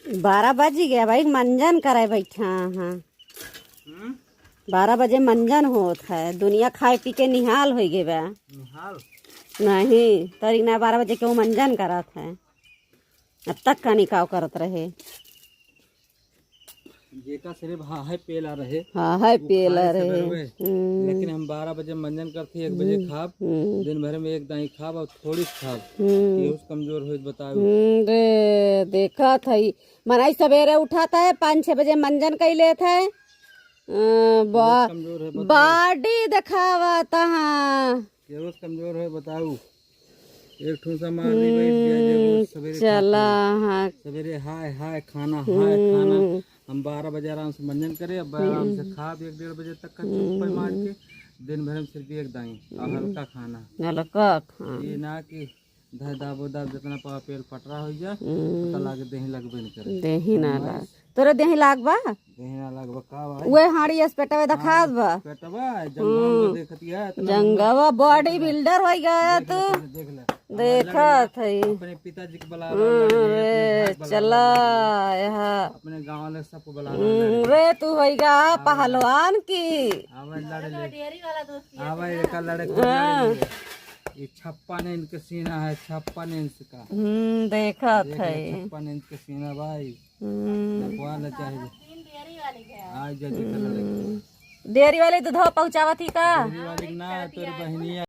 12 बज गया भाई, मंजन करे बैठा। हाँ 12 बजे मंजन होत है, दुनिया खाए पी के निहाल हो गए बा। निहाल नहीं तरी ना 12 बजे क्यों मंजन करत है, अब तक का निकाव करत रहे। जेका सिर्फ हाँ है पेला रहे, हाँ है वो पेला खाए से रहे। बरवे। लेकिन हम 12 बजे मंजन करते 1 बजे खाब, दिन भर में एक दाई खाब और थोड़ी खाब। ये उस कमजोर हो बताओ। रे देखा था मनाई सवेरे उठाता है 5-6 बजे मंजन कई लेता है। कमजोर है बॉडी दिखावा तहाँ ये रोज कमजोर है बताओ। एक ठूसा मार दी बैठ गया जे रोज सवेरे चला। हाँ सवेरे हाय हाय खाना हाय खाना। हम 12 बजे आराम से मंजन करे, अब आराम से खाब 1-1.5 बजे तक का चुप पे मार के। दिन भर में सिर्फ एक दाई और हल्का खाना। हल्का खाना, ये ना कि दाबो दाब जितना पा पेल पटरा हो जाए पता लागे देही लगबे न करे। देही ना लाग तोरे देही लाग बा, देही ना लाग बका भाई वे हाड़ी अस्पेटवे दिखात बा। पेटवा जंगल देखती है जंगवा बॉडी बिल्डर हो गया तू, देख ले देखत है। अपने पिताजी को बुला रहा चला यहाँ अपने गांव वाले सबको बुला रे तू होगा पहलवान की। आवे लड़े ये 56 इंच का सीना है, 56 इंच का। देखत है 56 इंच का सीना भाई। लगवा चाहिए आज जल्दी कर लड़के डेयरी वाले दूध पहुँचावत ही का। वाली ना तोर बहनिया